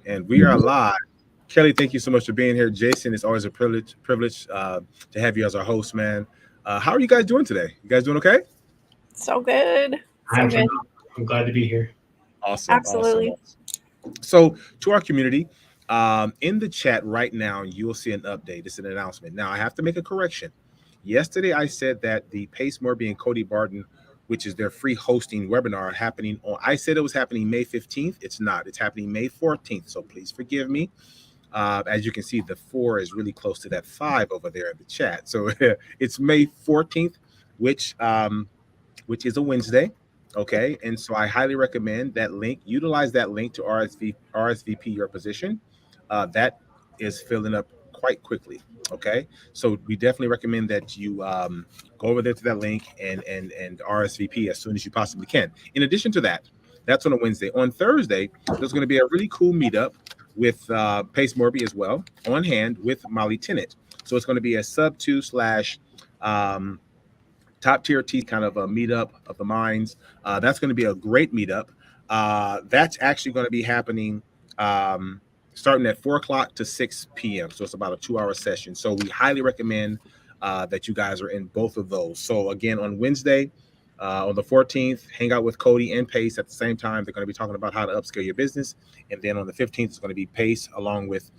And we are live. Kelly, thank you so much for being here. Jason, it's always a privilege to have you as our host, man. How are you guys doing today? You guys doing okay? So good. So I'm good. phenomenal. I'm glad to be here. Awesome, awesome. Absolutely. So, to our community, in the chat right now, you will see an update. It's an announcement. Now, I have to make a correction. Yesterday, I said that the Pace Morby and Cody Barton, which is their free hosting webinar, happening on. I said it was happening May 15th. It's not. It's happening May 14th. So please forgive me. As you can see, the 4 is really close to that 5 over there in the chat. So it's May 14th, which um, which is a Wednesday. Okay. And so I highly recommend that link. Utilize that link to RSVP your position. That is filling up quite quickly. Okay. So we definitely recommend that you go over there to that link and RSVP as soon as you possibly can. In addition to that, that's on a Wednesday. On Thursday, there's going to be a really cool meetup with Pace Morby as well on hand with Molly Tennant. So it's going to be a sub two slash um, top tier T kind of a meetup of the minds. That's going to be a great meetup. That's actually going to be happening starting at 4 o'clock to 6 p.m. So it's about a 2 hour session. So we highly recommend that you guys are in both of those. So again, on Wednesday, on the 14th, hang out with Cody and Pace at the same time. They're going to be talking about how to upscale your business. And then on the 15th, it's going to be Pace along with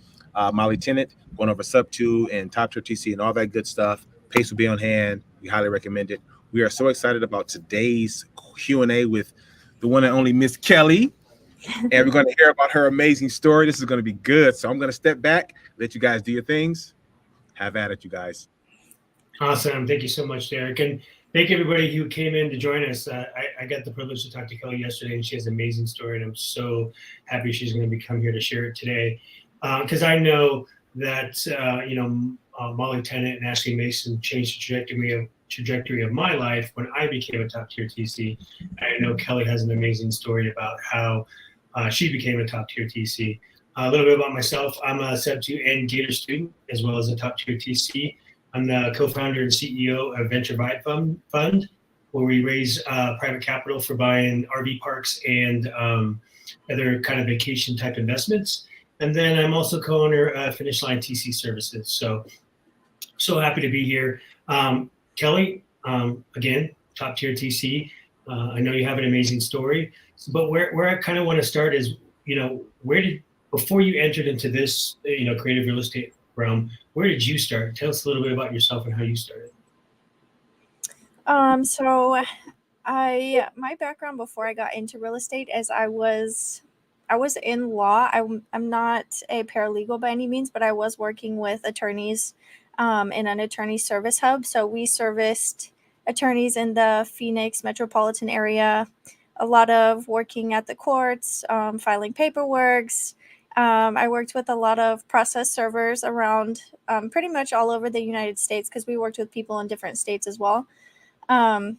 Molly Tennant going over sub two and top tier TC and all that good stuff. Pace will be on hand. We highly recommend it. We are so excited about today's Q&A with the one and only Miss Kelly. And we're going to hear about her amazing story. This is going to be good. So I'm going to step back, let you guys do your things. Have at it, you guys. Awesome. Thank you so much, Derek. And thank everybody who came in to join us. I got the privilege to talk to Kelly yesterday, and she has an amazing story, and I'm so happy she's going to be come here to share it today. Because I know that, Molly Tennant and Ashley Mason changed the trajectory of my life when I became a top tier TC. I know Kelly has an amazing story about how she became a top tier TC. A little bit about myself. I'm a Sub 2 and Gator student, as well as a top tier TC. I'm the co-founder and CEO of Venture Vibe Fund, where we raise private capital for buying RV parks and other kind of vacation type investments. And then I'm also co-owner of Finish Line TC Services. So happy to be here. Kelly, again, top tier TC. I know you have an amazing story, but where I kind of want to start is, before you entered into this, creative real estate realm, where did you start? Tell us a little bit about yourself and how you started. So my background before I got into real estate is I was in law. I'm not a paralegal by any means, but I was working with attorneys in an attorney service hub. So we serviced attorneys in the Phoenix metropolitan area, a lot of working at the courts, filing paperwork. I worked with a lot of process servers around pretty much all over the United States because we worked with people in different states as well. And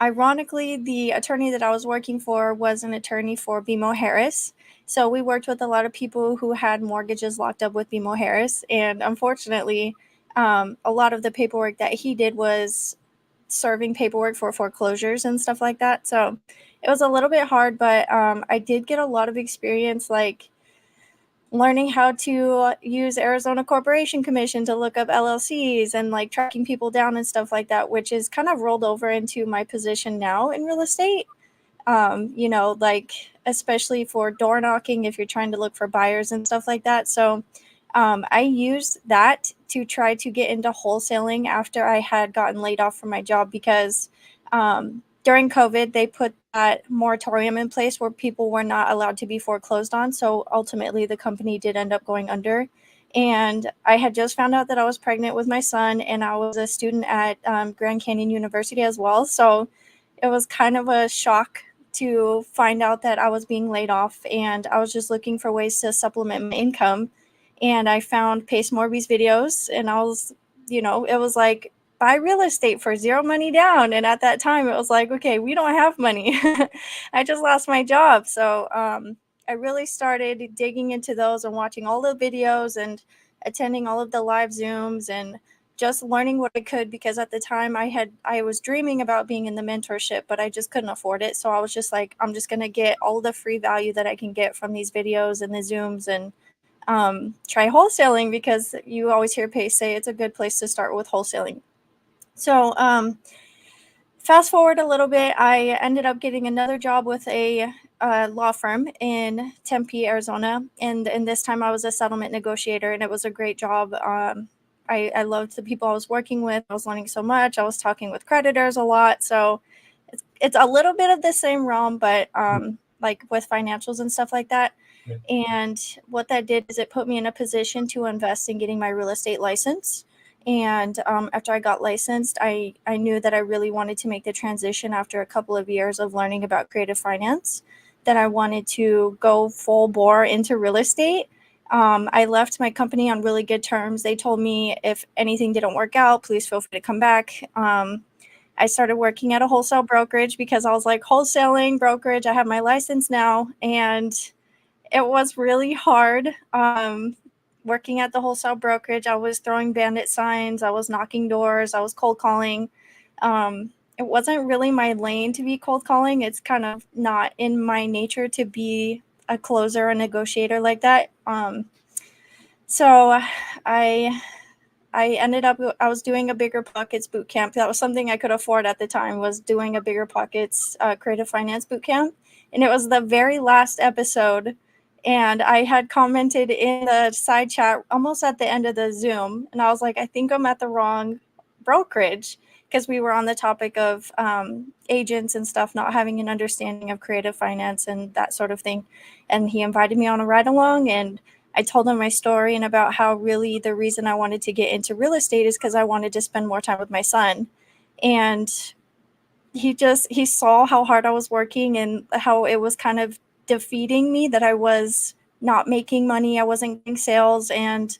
ironically, the attorney that I was working for was an attorney for BMO Harris. So we worked with a lot of people who had mortgages locked up with BMO Harris. And unfortunately, a lot of the paperwork that he did was serving paperwork for foreclosures and stuff like that. So it was a little bit hard, but I did get a lot of experience, like learning how to use Arizona Corporation Commission to look up LLCs and like tracking people down and stuff like that, which is kind of rolled over into my position now in real estate. Like especially for door knocking, if you're trying to look for buyers and stuff like that. So I used that to try to get into wholesaling after I had gotten laid off from my job because during COVID, they put that moratorium in place where people were not allowed to be foreclosed on. So ultimately, the company did end up going under. And I had just found out that I was pregnant with my son, and I was a student at Grand Canyon University as well. So it was kind of a shock to find out that I was being laid off, and I was just looking for ways to supplement my income. And I found Pace Morby's videos, and I was, it was like, buy real estate for zero money down. And at that time, it was like, okay, we don't have money. I just lost my job. So I really started digging into those and watching all the videos and attending all of the live Zooms and just learning what I could, because at the time I was dreaming about being in the mentorship, but I just couldn't afford it. So I was just like, I'm just going to get all the free value that I can get from these videos and the Zooms, and try wholesaling, because you always hear Pace say it's a good place to start with wholesaling. So fast forward a little bit, I ended up getting another job with a law firm in Tempe, Arizona. And this time I was a settlement negotiator, and it was a great job. I loved the people I was working with. I was learning so much. I was talking with creditors a lot. So it's a little bit of the same realm, but like with financials and stuff like that. And what that did is it put me in a position to invest in getting my real estate license. And after I got licensed, I knew that I really wanted to make the transition after a couple of years of learning about creative finance, that I wanted to go full bore into real estate. I left my company on really good terms. They told me if anything didn't work out, please feel free to come back. I started working at a wholesale brokerage because I was like, wholesaling, brokerage, I have my license now. And it was really hard. Working at the wholesale brokerage, I was throwing bandit signs, I was knocking doors, I was cold calling. It wasn't really my lane to be cold calling. It's kind of not in my nature to be a closer, a negotiator like that. So I ended up, I was doing a Bigger Pockets boot camp. That was something I could afford at the time, was doing a Bigger Pockets creative finance boot camp. And it was the very last episode. And I had commented in the side chat almost at the end of the Zoom. And I was like, I think I'm at the wrong brokerage, because we were on the topic of agents and stuff not having an understanding of creative finance and that sort of thing. And he invited me on a ride along, and I told him my story and about how really the reason I wanted to get into real estate is because I wanted to spend more time with my son. And he saw how hard I was working and how it was kind of defeating me, that I was not making money, I wasn't getting sales. And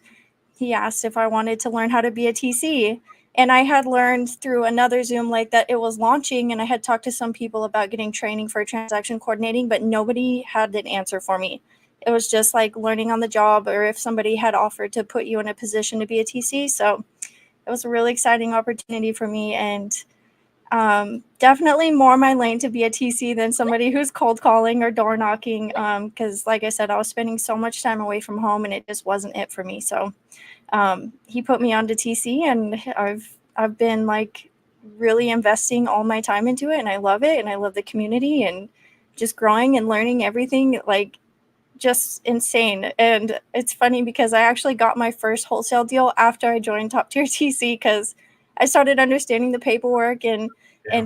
he asked if I wanted to learn how to be a TC. And I had learned through another Zoom like that it was launching, and I had talked to some people about getting training for transaction coordinating, but nobody had an answer for me. It was just like learning on the job, or if somebody had offered to put you in a position to be a TC. So it was a really exciting opportunity for me, and definitely more my lane to be a TC than somebody who's cold calling or door knocking. Because like I said, I was spending so much time away from home, and it just wasn't it for me. So he put me on to TC, and I've been like really investing all my time into it, and I love it, and I love the community, and just growing and learning everything, like just insane. And it's funny because I actually got my first wholesale deal after I joined Top Tier TC, because I started understanding the paperwork and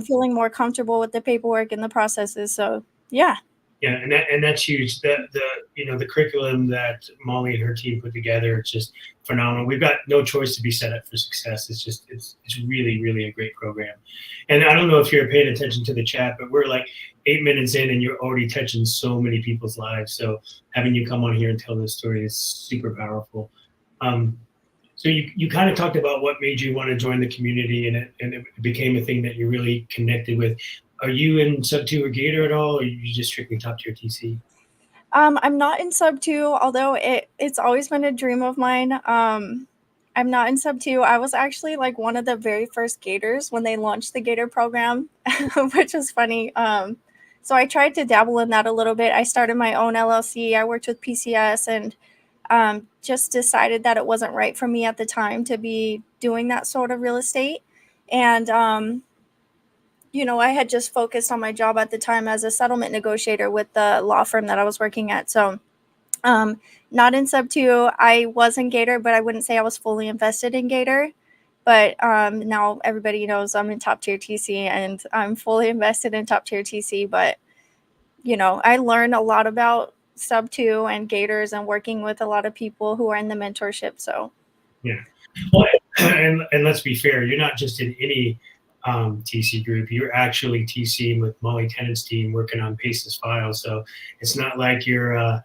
feeling more comfortable with the paperwork and the processes. So yeah. Yeah, and that's huge. The curriculum that Molly and her team put together, it's just phenomenal. We've got no choice to be set up for success. It's really, really a great program. And I don't know if you're paying attention to the chat, but we're like 8 minutes in, and you're already touching so many people's lives. So having you come on here and tell this story is super powerful. So you kind of talked about what made you want to join the community, and it became a thing that you really connected with. Are you in Sub 2 or Gator at all, or are you just strictly Top Tier TC? I'm not in Sub 2, although it's always been a dream of mine. I'm not in Sub 2. I was actually like one of the very first Gators when they launched the Gator program, which was funny. So I tried to dabble in that a little bit. I started my own LLC. I worked with PCS, and just decided that it wasn't right for me at the time to be doing that sort of real estate. And I had just focused on my job at the time as a settlement negotiator with the law firm that I was working at. So not in Sub 2. I was in Gator, but I wouldn't say I was fully invested in Gator. But now everybody knows I'm in Top Tier TC, and I'm fully invested in Top Tier TC. But, I learned a lot about Sub 2 and Gators and working with a lot of people who are in the mentorship. So yeah. Well, and let's be fair, you're not just in any TC group. You're actually TCing with Molly Tennant's team, working on Pace's files. So it's not like you're.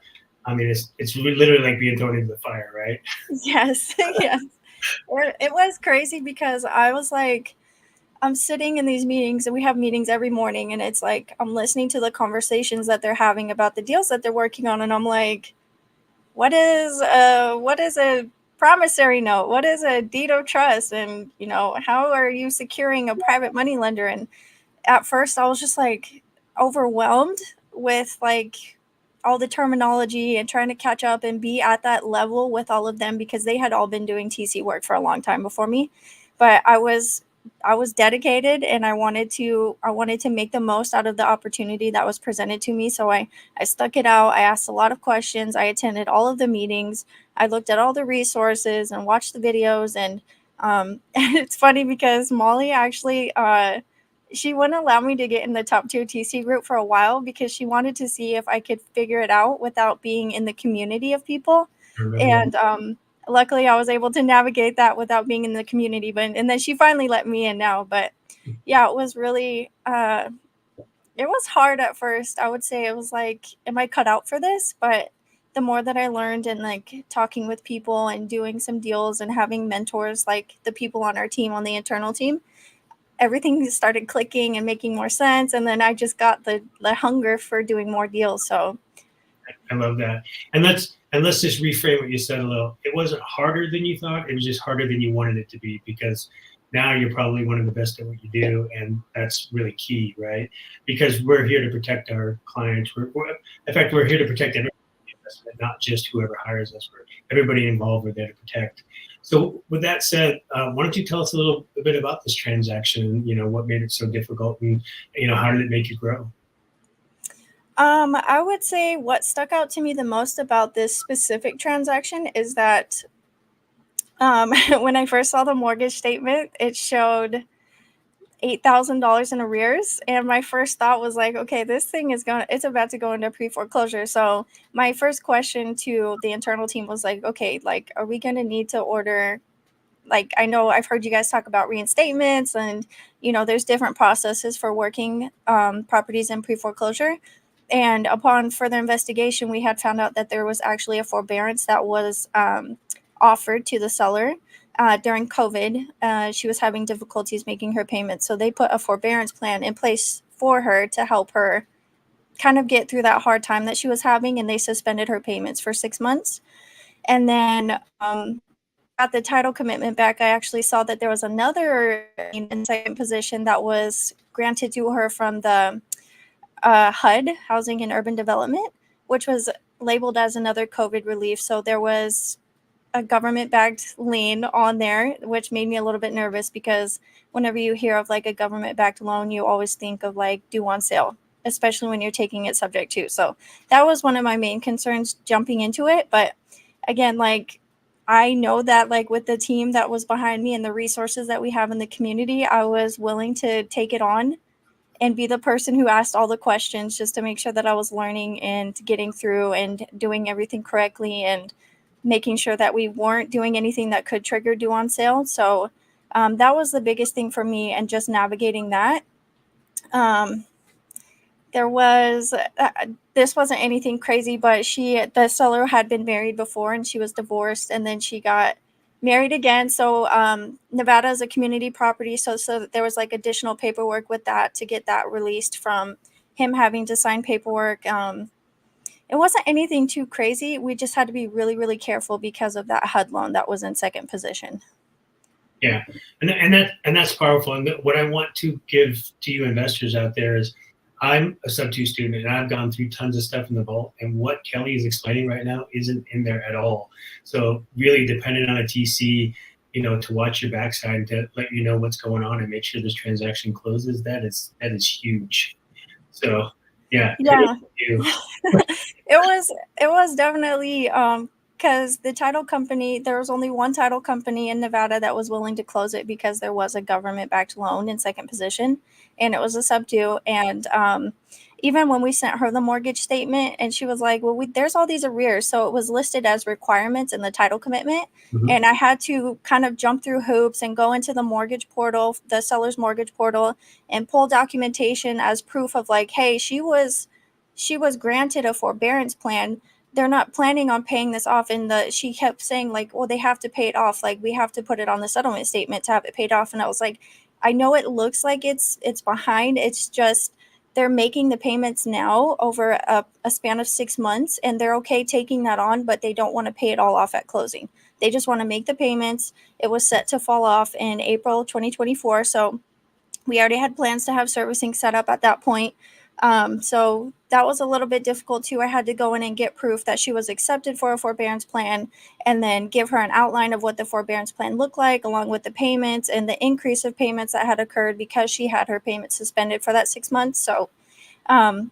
It's literally like being thrown into the fire, right? Yes, yes. It was crazy because I was like, I'm sitting in these meetings, and we have meetings every morning, and it's like I'm listening to the conversations that they're having about the deals that they're working on, and I'm like, what is a promissory note? What is a deed of trust? And, how are you securing a private money lender? And at first I was just like overwhelmed with like all the terminology and trying to catch up and be at that level with all of them, because they had all been doing TC work for a long time before me. But I was dedicated, and I wanted to make the most out of the opportunity that was presented to me. So I stuck it out. I asked a lot of questions. I attended all of the meetings. I looked at all the resources and watched the videos. And it's funny because Molly actually she wouldn't allow me to get in the top tier TC group for a while because she wanted to see if I could figure it out without being in the community of people. And luckily I was able to navigate that without being in the community. And then she finally let me in now. But yeah, it was really it was hard at first. I would say it was like, am I cut out for this? But the more that I learned and like talking with people and doing some deals and having mentors like the people on our team, on the internal team, everything started clicking and making more sense. And then I just got the hunger for doing more deals. So I love that. And let's just reframe what you said a little. It wasn't harder than you thought. It was just harder than you wanted it to be, because now you're probably one of the best at what you do. And that's really key, right? Because we're here to protect our clients. In fact, we're here to protect everybody, not just whoever hires us. Everybody involved, we're there to protect. So with that said, why don't you tell us a little bit about this transaction, what made it so difficult, and, how did it make you grow? I would say what stuck out to me the most about this specific transaction is that when I first saw the mortgage statement, it showed $8,000 in arrears. And my first thought was like, okay, this thing it's about to go into pre-foreclosure. So my first question to the internal team was like, okay, like, are we going to need to order, like, I know I've heard you guys talk about reinstatements and, there's different processes for working properties in pre-foreclosure. And upon further investigation, we had found out that there was actually a forbearance that was offered to the seller during COVID. She was having difficulties making her payments. So they put a forbearance plan in place for her to help her kind of get through that hard time that she was having. And they suspended her payments for 6 months. And then at the title commitment back, I actually saw that there was another in second position that was granted to her from the HUD, Housing and Urban Development, which was labeled as another COVID relief. So there was a government-backed lien on there, which made me a little bit nervous, because whenever you hear of like a government-backed loan, you always think of like due on sale, especially when you're taking it subject to. So that was one of my main concerns jumping into it. But again, like, I know that like with the team that was behind me and the resources that we have in the community, I was willing to take it on and be the person who asked all the questions just to make sure that I was learning and getting through and doing everything correctly and making sure that we weren't doing anything that could trigger due on sale. So that was the biggest thing for me, and just navigating that. There was, this wasn't anything crazy, but the seller had been married before and she was divorced, and then she got married again. So Nevada is a community property. So there was like additional paperwork with that to get that released from him having to sign paperwork. It wasn't anything too crazy. We just had to be really, really careful because of that HUD loan that was in second position. Yeah, and that's powerful. And what I want to give to you investors out there is, I'm a sub-2 student, and I've gone through tons of stuff in the vault, and what Kelly is explaining right now isn't in there at all. So really dependent on a TC, to watch your backside, to let you know what's going on and make sure this transaction closes, that is huge. So yeah. It was definitely because the title company, there was only one title company in Nevada that was willing to close it, because there was a government-backed loan in second position, and it was a sub-2. And even when we sent her the mortgage statement, and she was like, well, there's all these arrears. So it was listed as requirements in the title commitment. Mm-hmm. And I had to kind of jump through hoops and go into the mortgage portal, the seller's mortgage portal, and pull documentation as proof of like, hey, she was granted a forbearance plan. They're not planning on paying this off. And she kept saying like, well, they have to pay it off. Like, we have to put it on the settlement statement to have it paid off. And I was like, I know it looks like it's behind. It's just they're making the payments now over a span of 6 months, and they're okay taking that on, but they don't want to pay it all off at closing. They just want to make the payments. It was set to fall off in April 2024. So we already had plans to have servicing set up at that point. So that was a little bit difficult too. I had to go in and get proof that she was accepted for a forbearance plan, and then give her an outline of what the forbearance plan looked like, along with the payments and the increase of payments that had occurred because she had her payment suspended for that 6 months. So um,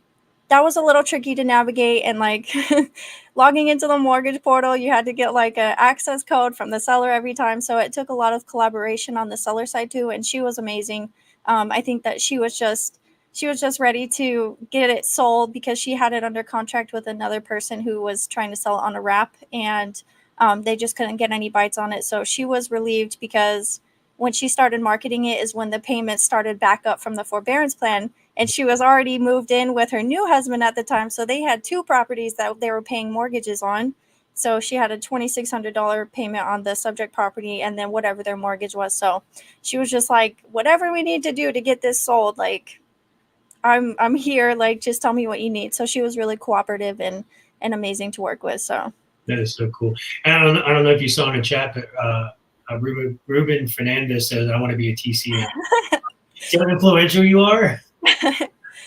that was a little tricky to navigate, and like logging into the mortgage portal, you had to get like an access code from the seller every time. So it took a lot of collaboration on the seller side too, and she was amazing. I think that she was just ready to get it sold because she had it under contract with another person who was trying to sell it on a wrap, and they just couldn't get any bites on it. So she was relieved, because when she started marketing it is when the payments started back up from the forbearance plan, and she was already moved in with her new husband at the time. So they had 2 properties that they were paying mortgages on. So she had a $2,600 payment on the subject property, and then whatever their mortgage was. So she was just like, whatever we need to do to get this sold, like I'm here, like just tell me what you need. So she was really cooperative and amazing to work with. So that is so cool. And I don't know if you saw in the chat, but Ruben Fernandez says, I want to be a TC. See how influential you are?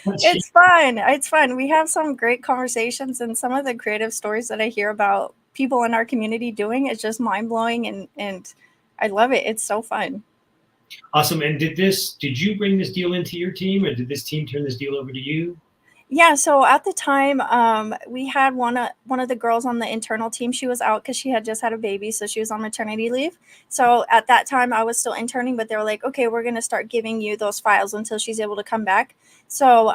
It's fun. It's fun. We have some great conversations, and some of the creative stories that I hear about people in our community doing is just mind blowing, and I love it. It's so fun. Awesome. And did you bring this deal into your team, or did this team turn this deal over to you? Yeah, so at the time, we had one of the girls on the internal team. She was out because she had just had a baby, so she was on maternity leave. So at that time, I was still interning, but they were like, okay, we're going to start giving you those files until she's able to come back. So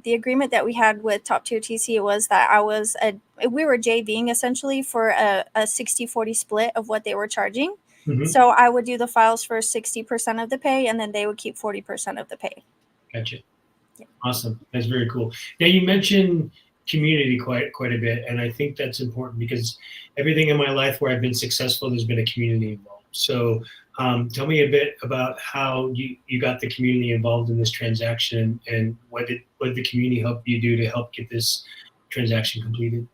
the agreement that we had with Top Tier TC was that we were JVing essentially for a 60-40 split of what they were charging. Mm-hmm. So I would do the files for 60% of the pay, and then they would keep 40% of the pay. Gotcha. Yeah. Awesome. That's very cool. Now, you mentioned community quite a bit, and I think that's important, because everything in my life where I've been successful, there's been a community involved. So tell me a bit about how you got the community involved in this transaction, and what did the community help you do to help get this transaction completed?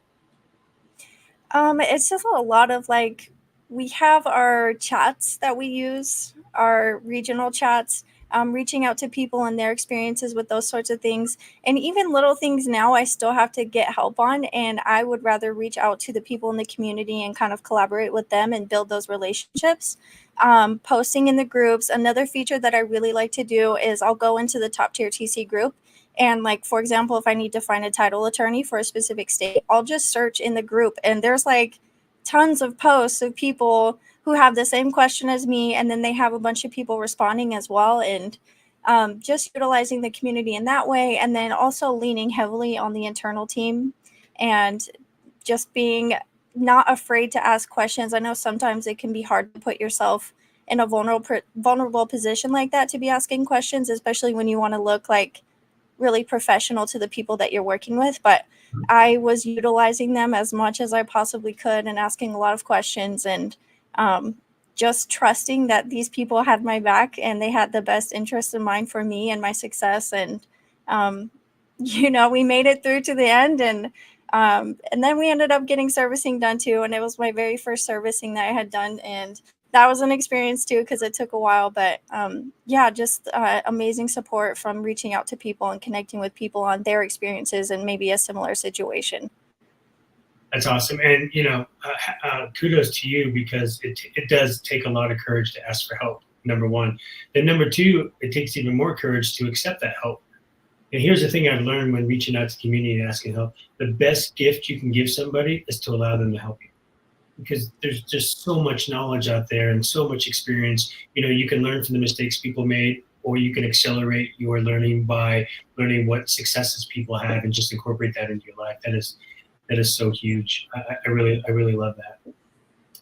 It's just a lot of like, we have our chats that we use, our regional chats, reaching out to people and their experiences with those sorts of things. And even little things now I still have to get help on, and I would rather reach out to the people in the community and kind of collaborate with them and build those relationships. Posting in the groups. Another feature that I really like to do is I'll go into the Top Tier TC group, and like, for example, if I need to find a title attorney for a specific state, I'll just search in the group, and there's like tons of posts of people who have the same question as me, and then they have a bunch of people responding as well. And just utilizing the community in that way, and then also leaning heavily on the internal team, and just being not afraid to ask questions. I know sometimes it can be hard to put yourself in a vulnerable position like that, to be asking questions, especially when you want to look like really professional to the people that you're working with. But I was utilizing them as much as I possibly could, and asking a lot of questions, and just trusting that these people had my back and they had the best interest in mind for me and my success. And we made it through to the end, and then we ended up getting servicing done too, and it was my very first servicing that I had done, and that was an experience too, because it took a while. But just amazing support from reaching out to people and connecting with people on their experiences and maybe a similar situation. That's awesome. And kudos to you, because it does take a lot of courage to ask for help, number one. Then number two, it takes even more courage to accept that help. And here's the thing I've learned when reaching out to the community and asking help: the best gift you can give somebody is to allow them to help you. Because there's just so much knowledge out there and so much experience. You can learn from the mistakes people made, or you can accelerate your learning by learning what successes people have and just incorporate that into your life. That is so huge. I really love that.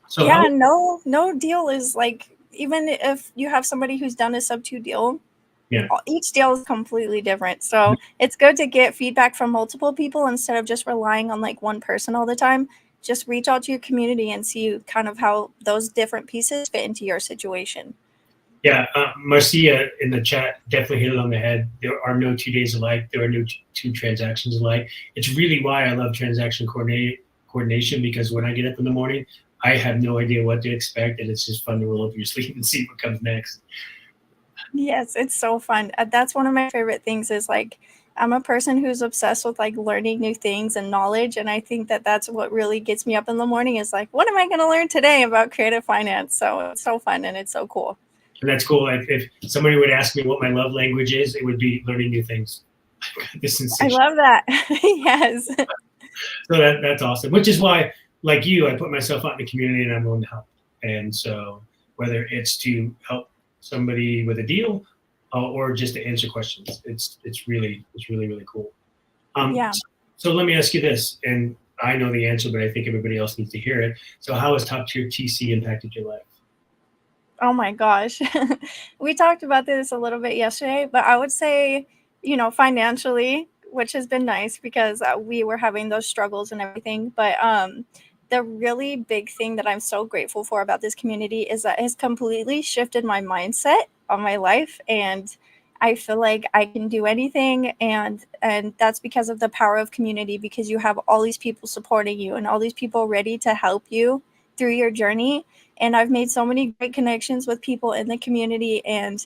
So yeah, no deal is like, even if you have somebody who's done a sub 2 deal, yeah, each deal is completely different. So it's good to get feedback from multiple people instead of just relying on like one person all the time. Just reach out to your community and see kind of how those different pieces fit into your situation. Yeah, Marcia in the chat definitely hit it on the head. There are no 2 days alike. There are no two transactions alike. It's really why I love transaction coordination, because when I get up in the morning, I have no idea what to expect, and it's just fun to roll up your sleeve and see what comes next. Yes, it's so fun. That's one of my favorite things is like I'm a person who's obsessed with like learning new things and knowledge, and I think that that's what really gets me up in the morning is like, what am I going to learn today about creative finance? So it's so fun and it's so cool. And that's cool. If somebody would ask me what my love language is, it would be learning new things. The I sensation. love that. Yes. So that's awesome. Which is why, like you, I put myself out in the community and I'm willing to help. And so whether it's to help somebody with a deal or just to answer questions, it's really cool. Yeah. So let me ask you this, and I know the answer, but I think everybody else needs to hear it. So how has top tier TC impacted your life? Oh my gosh. We talked about this a little bit yesterday, but I would say, financially, which has been nice because we were having those struggles and everything. But the really big thing that I'm so grateful for about this community is that it has completely shifted my mindset on my life. And I feel like I can do anything. And that's because of the power of community, because you have all these people supporting you and all these people ready to help you through your journey. And I've made so many great connections with people in the community, and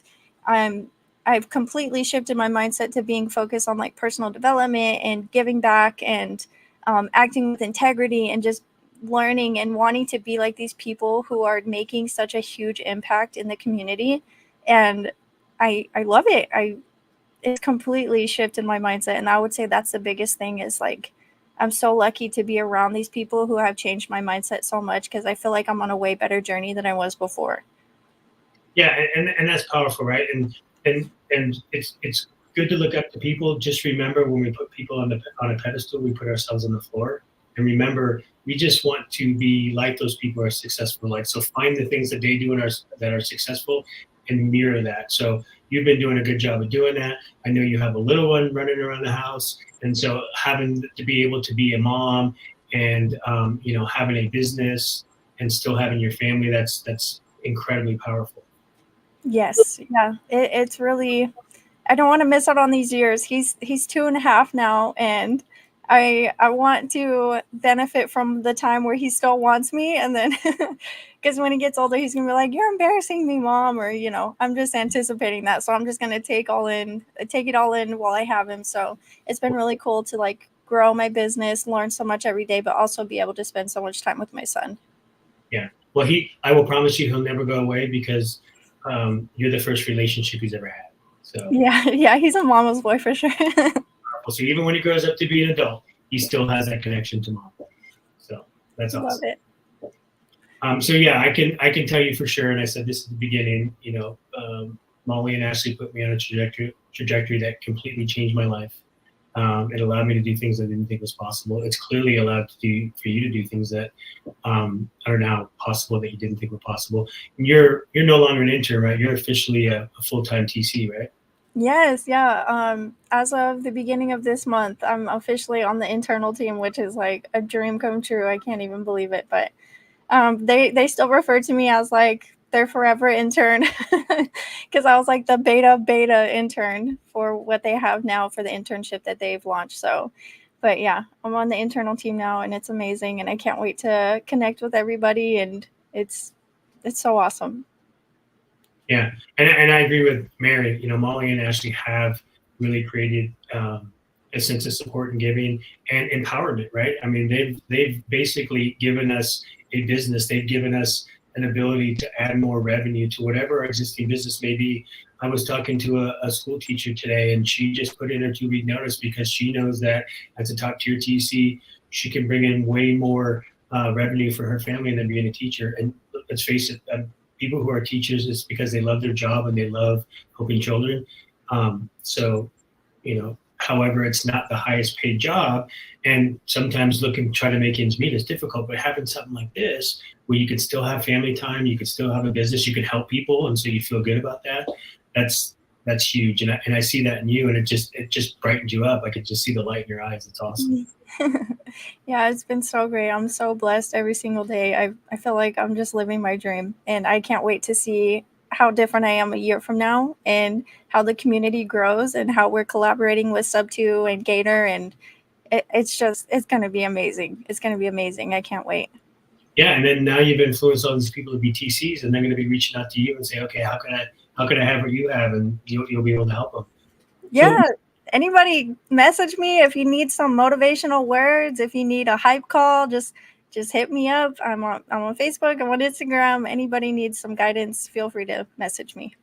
I've completely shifted my mindset to being focused on like personal development and giving back and acting with integrity and just learning and wanting to be like these people who are making such a huge impact in the community. And I love it. It's completely shifted my mindset, and I would say that's the biggest thing is like I'm so lucky to be around these people who have changed my mindset so much because I feel like I'm on a way better journey than I was before. Yeah, and that's powerful, right? And it's good to look up to people. Just remember, when we put people on a pedestal, we put ourselves on the floor. And remember, we just want to be like those people who are successful. Like, so find the things that they do that are successful and mirror that. So you've been doing a good job of doing that. I know you have a little one running around the house, and so having to be able to be a mom and having a business and still having your family, that's incredibly powerful. Yes, yeah, it's really. I don't want to miss out on these years. He's 2.5 now, and I want to benefit from the time where he still wants me, and then because when he gets older, he's gonna be like, "You're embarrassing me, mom," or I'm just anticipating that. So I'm just gonna take it all in while I have him. So it's been really cool to like grow my business, learn so much every day, but also be able to spend so much time with my son. Yeah. Well, I will promise you, he'll never go away because you're the first relationship he's ever had. So, Yeah, he's a mama's boy for sure. so even when he grows up to be an adult, he still has that connection to mom. So that's Love awesome. it. So yeah, I can tell you for sure, and I said this at the beginning. Molly and Ashley put me on a trajectory that completely changed my life. It allowed me to do things I didn't think was possible. It's clearly allowed for you to do things that are now possible that you didn't think were possible. And you're no longer an intern, right? You're officially a full-time TC, right? Yes, yeah. As of the beginning of this month, I'm officially on the internal team, which is like a dream come true. I can't even believe it, but they still refer to me as like their forever intern because I was like the beta intern for what they have now for the internship that they've launched. So, but yeah, I'm on the internal team now, and it's amazing, and I can't wait to connect with everybody, and it's so awesome. Yeah, and I agree with Mary. Molly and Ashley have really created a sense of support and giving and empowerment, right? I mean, they've basically given us a business. They've given us an ability to add more revenue to whatever our existing business may be. I was talking to a school teacher today, and she just put in her 2-week notice because she knows that as a top tier TC, she can bring in way more revenue for her family than being a teacher. And let's face it, people who are teachers, it's because they love their job and they love helping children. So, however, it's not the highest paid job, and sometimes try to make ends meet is difficult. But having something like this, where you can still have family time, you can still have a business, you can help people, and so you feel good about that. That's huge, and I see that in you, and it just brightens you up. I could just see the light in your eyes. It's awesome. Yeah, it's been so great. I'm so blessed every single day. I feel like I'm just living my dream, and I can't wait to see how different I am a year from now and how the community grows and how we're collaborating with Sub2 and Gator, and it's going to be amazing. It's going to be amazing. I can't wait. Yeah, and then now you've influenced all these people to be TCs, and they're going to be reaching out to you and say, okay, how can I have what you have, and you'll be able to help them. Yeah. So, anybody message me if you need some motivational words, if you need a hype call, just hit me up. I'm on Facebook, I'm on Instagram. Anybody needs some guidance, feel free to message me.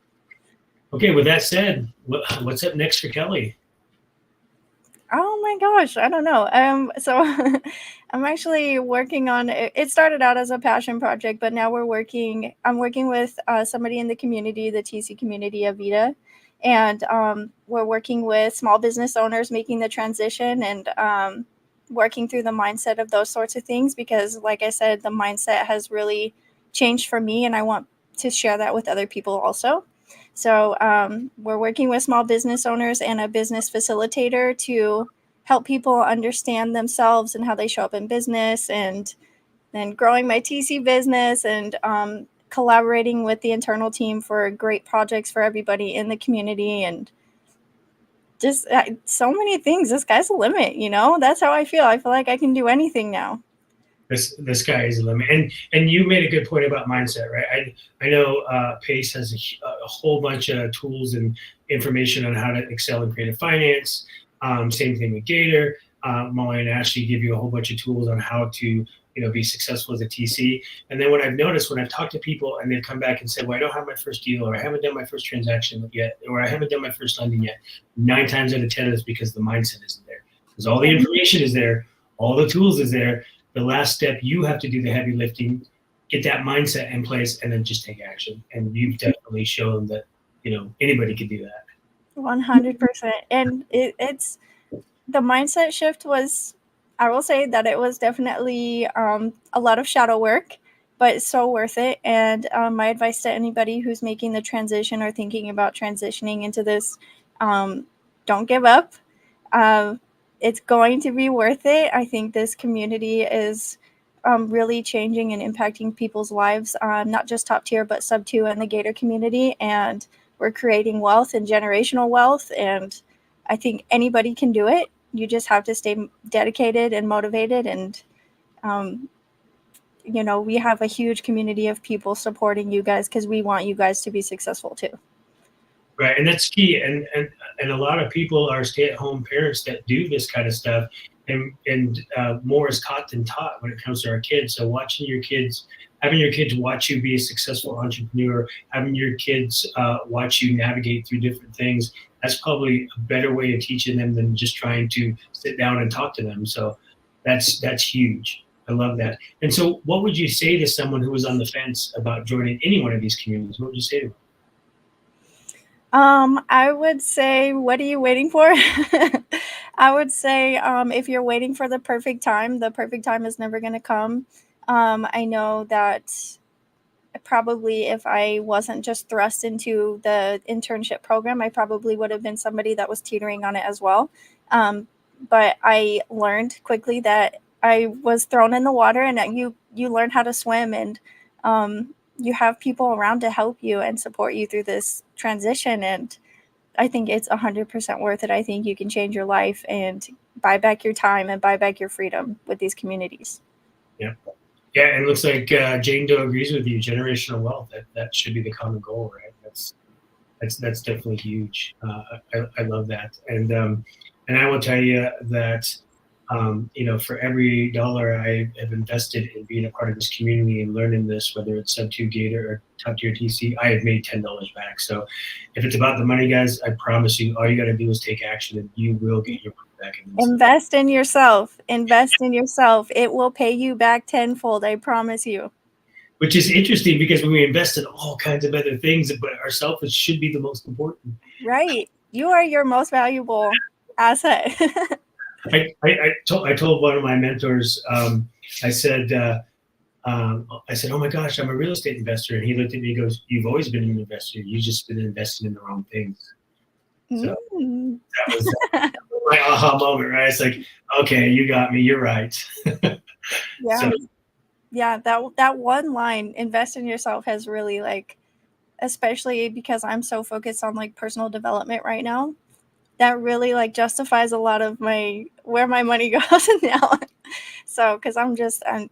Okay, with that said, what's up next for Kelly? Oh my gosh, I don't know. So I'm actually working on it. Started out as a passion project, but now I'm working with somebody in the community, the TC community of Vita, and we're working with small business owners making the transition and working through the mindset of those sorts of things, because like I said, the mindset has really changed for me, and I want to share that with other people also. So we're working with small business owners and a business facilitator to help people understand themselves and how they show up in business, and then growing my TC business, and collaborating with the internal team for great projects for everybody in the community, and just so many things. The sky's the limit, you know? That's how I feel. I feel like I can do anything now. The sky is the limit. And you made a good point about mindset, right? I know Pace has a whole bunch of tools and information on how to excel in creative finance. Same thing with Gator. Molly and Ashley give you a whole bunch of tools on how to be successful as a TC. And then what I've noticed when I've talked to people and they've come back and said, well, I don't have my first deal, or I haven't done my first transaction yet, or I haven't done my first lending yet, 9 times out of 10 is because the mindset isn't there. Because all the information is there, all the tools is there. The last step, you have to do the heavy lifting, get that mindset in place, and then just take action. And you've definitely shown that anybody can do that. 100%. And it's the mindset shift was, I will say that it was definitely a lot of shadow work, but so worth it. And my advice to anybody who's making the transition or thinking about transitioning into this, don't give up. It's going to be worth it. I think this community is really changing and impacting people's lives, not just top tier, but sub 2 and the Gator community. And we're creating wealth and generational wealth. And I think anybody can do it. You just have to stay dedicated and motivated. And, we have a huge community of people supporting you guys because we want you guys to be successful too. Right, and that's key. And a lot of people are stay-at-home parents that do this kind of stuff, and more is caught than taught when it comes to our kids. So having your kids watch you be a successful entrepreneur, having your kids watch you navigate through different things, that's probably a better way of teaching them than just trying to sit down and talk to them. So that's huge. I love that. And so what would you say to someone who was on the fence about joining any one of these communities? What would you say to them? I would say, what are you waiting for? I would say, if you're waiting for the perfect time is never going to come. I know that probably if I wasn't just thrust into the internship program, I probably would have been somebody that was teetering on it as well. But I learned quickly that I was thrown in the water, and that you learn how to swim, and you have people around to help you and support you through this transition. And I think it's 100% worth it. I think you can change your life and buy back your time and buy back your freedom with these communities. Yeah. Yeah, and it looks like Jane Doe agrees with you. Generational wealth, that should be the common goal, right? That's definitely huge. I love that. And I will tell you that for every dollar I have invested in being a part of this community and learning this, whether it's sub 2 Gator or top tier TC, I have made $10 back. So if it's about the money, guys, I promise you, all you got to do is take action, and you will get your money back. Invest in yourself. Invest in yourself. It will pay you back tenfold. I promise you. Which is interesting, because when we invest in all kinds of other things, but ourselves should be the most important. Right. You are your most valuable asset. I told one of my mentors, I said, oh my gosh, I'm a real estate investor. And he looked at me and goes, you've always been an investor. You've just been investing in the wrong things. So that was my aha moment, right? It's like, okay, you got me. You're right. Yeah. So, yeah. That one line, invest in yourself, has really, especially because I'm so focused on personal development right now, that really like justifies a lot of where my money goes now. So, because I'm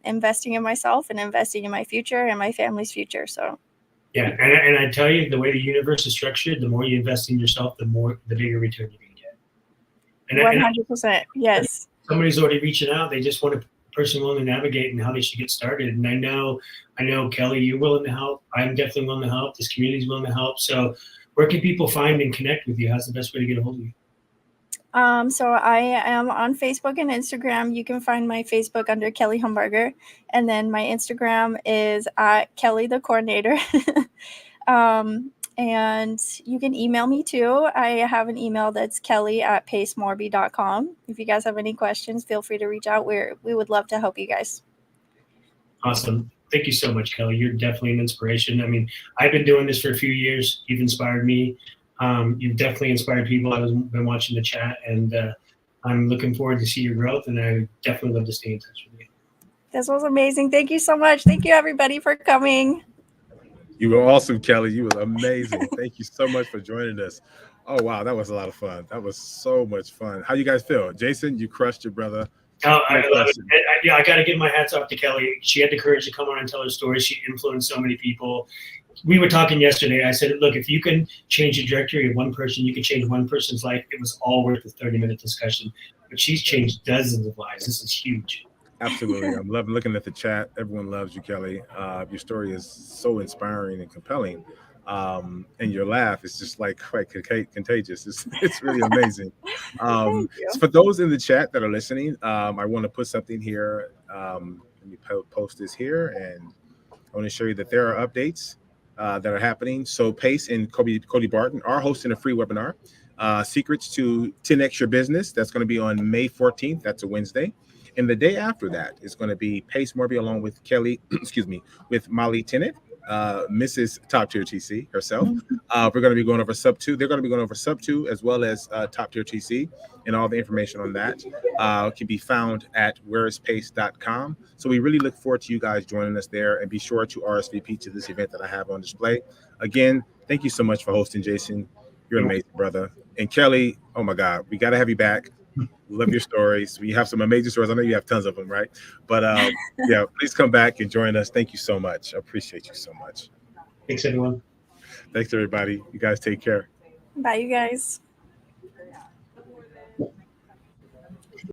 investing in myself and investing in my future and my family's future. So, Yeah, and I tell you, the way the universe is structured, the more you invest in yourself, the bigger return you're gonna get. 100%. Yes. Somebody's already reaching out. They just want a person willing to navigate and how they should get started. And I know, Kelly, you're willing to help. I'm definitely willing to help. This community's willing to help. So where can people find and connect with you? How's the best way to get a hold of you? So I am on Facebook and Instagram. You can find my Facebook under Kelly Humbarger, and then my Instagram is at Kelly the Coordinator. And you can email me too. I have an email that's kelly@pacemorby.com. If you guys have any questions, feel free to reach out. We would love to help you guys. Awesome. Thank you so much, Kelly. You're definitely an inspiration. I mean, I've been doing this for a few years. You've inspired me. You've definitely inspired people. I've been watching the chat, and I'm looking forward to see your growth, and I definitely love to stay in touch with you. This was amazing. Thank you so much. Thank you, everybody, for coming. You were awesome, Kelly. You were amazing. Thank you so much for joining us. Oh, wow. That was a lot of fun. That was so much fun. How you guys feel? Jason, you crushed it, brother. Oh, I love it. Yeah, I got to give my hats off to Kelly. She had the courage to come on and tell her story. She influenced so many people. We were talking yesterday. I said, look, if you can change the trajectory of one person, you can change one person's life. It was all worth the 30-minute discussion. But she's changed dozens of lives. This is huge. Absolutely. I'm loving looking at the chat. Everyone loves you, Kelly. Your story is so inspiring and compelling. And your laugh is just like quite contagious. It's really amazing. For those in the chat that are listening, I want to put something here. Let me post this here, and I want to show you that there are updates that are happening. So Pace and Cody Barton are hosting a free webinar, Secrets to 10X Your Business. That's going to be on May 14th. That's a Wednesday. And the day after that is going to be Pace Morby along with Kelly, with Molly Tennant, Mrs. Top Tier TC herself. We're going to be going over sub 2. They're going to be going over sub 2 as well as Top Tier TC, and all the information on that can be found at whereispace.com. So we really look forward to you guys joining us there, and be sure to RSVP to this event that I have on display. Again, thank you so much for hosting, Jason. You're amazing, brother. And Kelly, oh my God, we got to have you back. Love your stories. We have some amazing stories. I know you have tons of them, right? But yeah, please come back and join us. Thank you so much. I appreciate you so much. Thanks, everyone. Thanks, everybody. You guys take care. Bye, you guys.